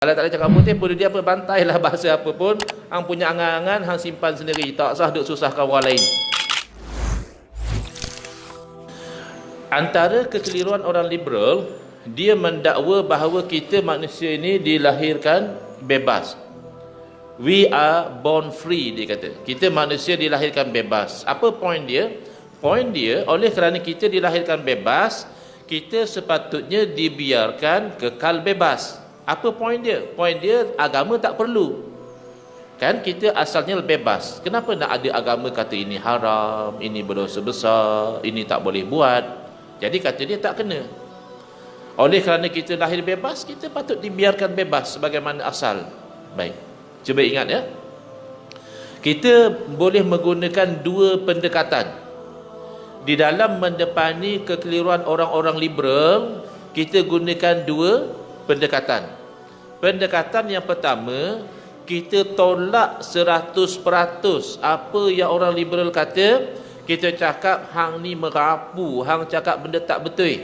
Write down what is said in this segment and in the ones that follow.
Kalau tak ada cakap putih pun dia apa, bantailah bahasa apa pun, hang punya angan-angan hang simpan sendiri, tak usah duk susahkan orang lain. Antara kekeliruan orang liberal, dia mendakwa bahawa kita manusia ini dilahirkan bebas. We are born free, dia kata. Kita manusia dilahirkan bebas. Apa poin dia? Poin dia, oleh kerana kita dilahirkan bebas, kita sepatutnya dibiarkan kekal bebas. Apa poin dia? Poin dia, agama tak perlu. Kan kita asalnya bebas. Kenapa nak ada agama kata ini haram, ini berdosa besar, ini tak boleh buat? Jadi kata dia tak kena. Oleh kerana kita lahir bebas, kita patut dibiarkan bebas sebagaimana asal. Baik. Cuba ingat ya. Kita boleh menggunakan dua pendekatan. Di dalam mendepani kekeliruan orang-orang liberal, kita gunakan dua pendekatan. Pendekatan yang pertama, kita tolak 100% apa yang orang liberal kata. Kita cakap hang ni merapu, hang cakap benda tak betul.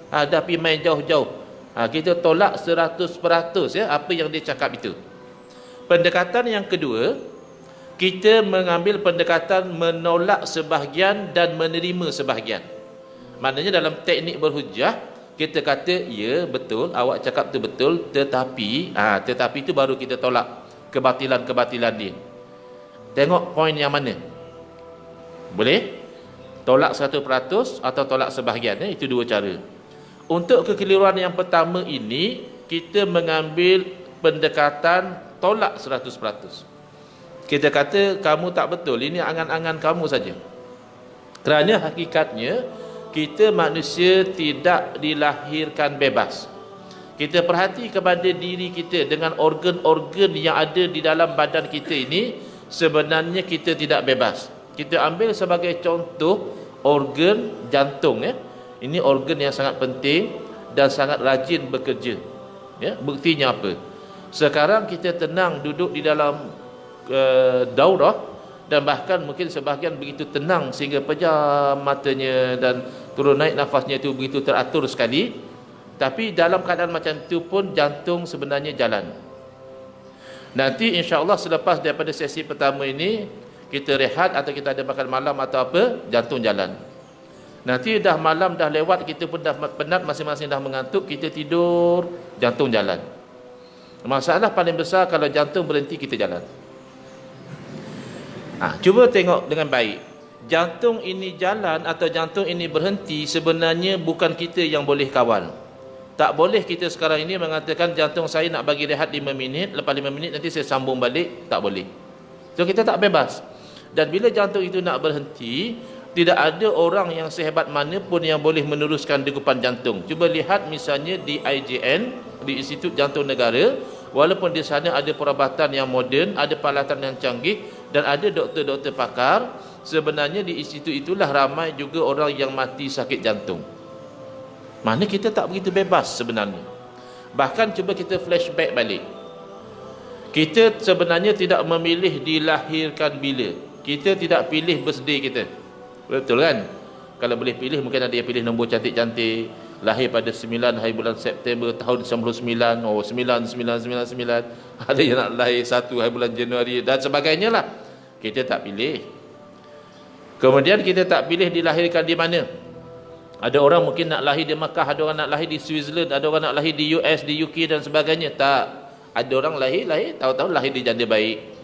Dah pergi main jauh-jauh. Kita tolak 100% ya apa yang dia cakap itu. Pendekatan yang kedua, kita mengambil pendekatan menolak sebahagian dan menerima sebahagian. Maknanya dalam teknik berhujjah, kita kata, ya betul, awak cakap tu betul, tetapi itu baru kita tolak kebatilan-kebatilan dia. Tengok poin yang mana. Boleh? Tolak 100% atau tolak sebahagian, itu dua cara. Untuk kekeliruan yang pertama ini, kita mengambil pendekatan tolak 100%. Kita kata, kamu tak betul, ini angan-angan kamu saja. Kerana hakikatnya, kita manusia tidak dilahirkan bebas. Kita perhati kepada diri kita dengan organ-organ yang ada di dalam badan kita ini, sebenarnya kita tidak bebas. Kita ambil sebagai contoh organ jantung ya. Ini organ yang sangat penting dan sangat rajin bekerja. Ya, buktinya apa? Sekarang kita tenang duduk di dalam daurah, dan bahkan mungkin sebahagian begitu tenang sehingga pejam matanya dan turun naik nafasnya itu begitu teratur sekali. Tapi dalam keadaan macam itu pun jantung sebenarnya jalan. Nanti insya-Allah selepas daripada sesi pertama ini, kita rehat atau kita ada makan malam atau apa, jantung jalan. Nanti dah malam dah lewat, kita pun dah penat, masing-masing dah mengantuk, kita tidur, jantung jalan. Masalah paling besar kalau jantung berhenti, kita jalan. Cuba tengok dengan baik. Jantung ini jalan atau jantung ini berhenti, sebenarnya bukan kita yang boleh kawal. Tak boleh kita sekarang ini mengatakan jantung saya nak bagi rehat 5 minit, lepas 5 minit nanti saya sambung balik. Tak boleh. So kita tak bebas. Dan bila jantung itu nak berhenti, tidak ada orang yang sehebat mana pun yang boleh meneruskan degupan jantung. Cuba lihat misalnya di IJN, di Institut Jantung Negara, walaupun di sana ada perubatan yang moden, ada peralatan yang canggih dan ada doktor-doktor pakar, sebenarnya di institut itulah ramai juga orang yang mati sakit jantung. Mana kita tak begitu bebas sebenarnya. Bahkan cuba kita flashback balik. Kita sebenarnya tidak memilih dilahirkan bila. Kita tidak pilih birthday kita. Betul kan? Kalau boleh pilih, mungkin ada yang pilih nombor cantik-cantik. Lahir pada 9 hari bulan September tahun 99, 9999. Ada yang nak lahir 1 hari bulan Januari dan sebagainya lah. Kita tak pilih. Kemudian kita tak pilih dilahirkan di mana. Ada orang mungkin nak lahir di Makkah, ada orang nak lahir di Switzerland, ada orang nak lahir di US, di UK dan sebagainya. Tak. Ada orang lahir, tahu-tahu lahir di janda baik.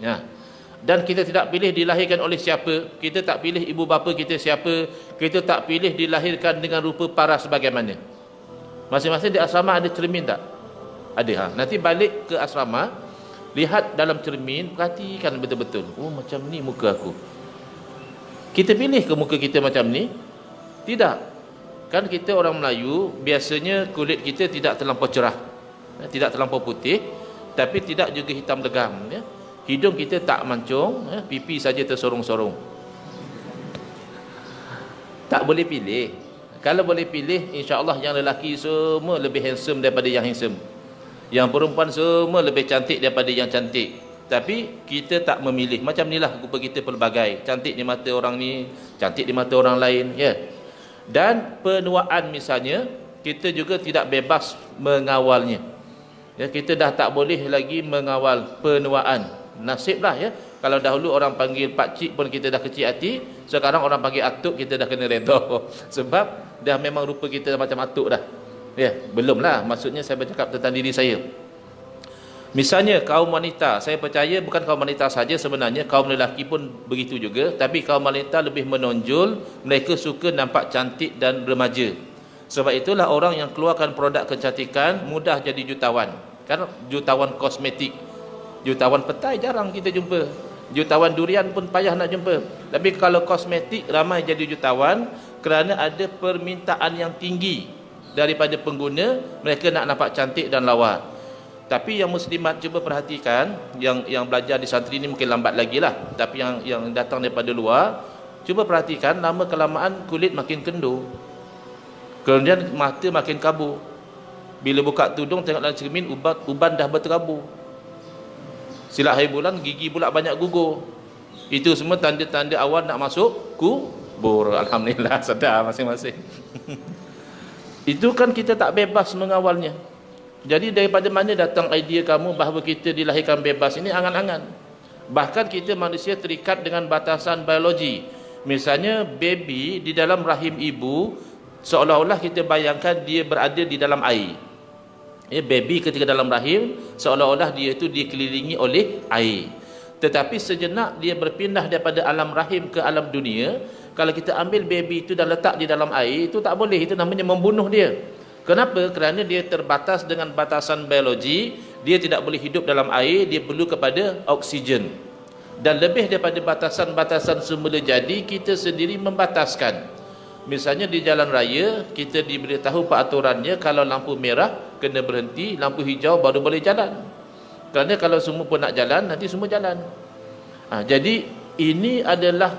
Dan kita tidak pilih dilahirkan oleh siapa. Kita tak pilih ibu bapa kita siapa. Kita tak pilih dilahirkan dengan rupa paras bagaimana. Masing-masing di asrama ada cermin tak? Ada. Nanti balik ke asrama, lihat dalam cermin, perhatikan betul-betul. Oh, macam ni muka aku. Kita pilih ke muka kita macam ni? Tidak. Kan kita orang Melayu, biasanya kulit kita tidak terlampau cerah, tidak terlampau putih, tapi tidak juga hitam legam ya. Hidung kita tak mancung, pipi saja tersorong-sorong. Tak boleh pilih. Kalau boleh pilih, insya-Allah yang lelaki semua lebih handsome daripada yang handsome. Yang perempuan semua lebih cantik daripada yang cantik. Tapi kita tak memilih. Macam inilah rupa kita pelbagai. Cantik di mata orang ni, cantik di mata orang lain, ya. Dan penuaan misalnya, kita juga tidak bebas mengawalnya. Ya, kita dah tak boleh lagi mengawal penuaan. Nasiblah ya. Kalau dahulu orang panggil pak cik pun kita dah kecil hati, sekarang orang panggil atuk kita dah kena redha. Sebab dah memang rupa kita macam atuk dah. Ya, belumlah. Maksudnya saya bercakap tentang diri saya. Misalnya kaum wanita, saya percaya bukan kaum wanita saja, sebenarnya kaum lelaki pun begitu juga, tapi kaum wanita lebih menonjol, mereka suka nampak cantik dan remaja. Sebab itulah orang yang keluarkan produk kecantikan mudah jadi jutawan. Kan jutawan kosmetik, jutawan petai jarang kita jumpa. Jutawan durian pun payah nak jumpa. Tapi kalau kosmetik ramai jadi jutawan kerana ada permintaan yang tinggi daripada pengguna, mereka nak nampak cantik dan lawa. Tapi yang muslimat cuba perhatikan, yang belajar di santri ni mungkin lambat lagi lah, tapi yang datang daripada luar, cuba perhatikan lama kelamaan kulit makin kendur. Kemudian mata makin kabur. Bila buka tudung tengok dalam cermin, uban dah berterabur. Silap hari bulan gigi pula banyak gugur. Itu semua tanda-tanda awal nak masuk kubur. Alhamdulillah sedar masing-masing. Itu kan kita tak bebas mengawalnya. Jadi daripada mana datang idea kamu bahawa kita dilahirkan bebas? Ini angan-angan. Bahkan kita manusia terikat dengan batasan biologi. Misalnya baby di dalam rahim ibu, seolah-olah kita bayangkan dia berada di dalam air. Ya, baby ketika dalam rahim, seolah-olah dia itu dikelilingi oleh air. Tetapi sejenak dia berpindah daripada alam rahim ke alam dunia. Kalau kita ambil baby itu dan letak di dalam air, itu tak boleh. Itu namanya membunuh dia. Kenapa? Kerana dia terbatas dengan batasan biologi. Dia tidak boleh hidup dalam air. Dia perlu kepada oksigen. Dan lebih daripada batasan-batasan semula jadi, kita sendiri membataskan. Misalnya di jalan raya, kita diberitahu peraturannya, kalau lampu merah kena berhenti, lampu hijau baru boleh jalan. Kerana kalau semua pun nak jalan, nanti semua jalan. Jadi ini adalah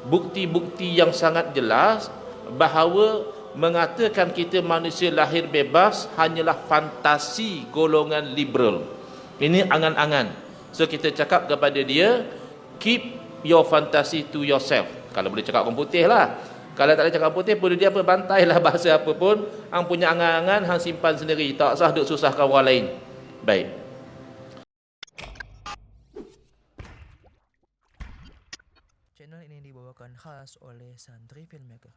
bukti-bukti yang sangat jelas bahawa mengatakan kita manusia lahir bebas hanyalah fantasi golongan liberal. Ini angan-angan. So kita cakap kepada dia, keep your fantasy to yourself. Kalau boleh cakap orang putih lah. Kalau tak ada cakap putih, boleh dia apa, bantailah bahasa apa pun. Hang punya angan-angan, hang simpan sendiri. Tak usah duk susahkan orang lain. Baik. Channel ini dibawakan khas oleh Santri Filmmaker.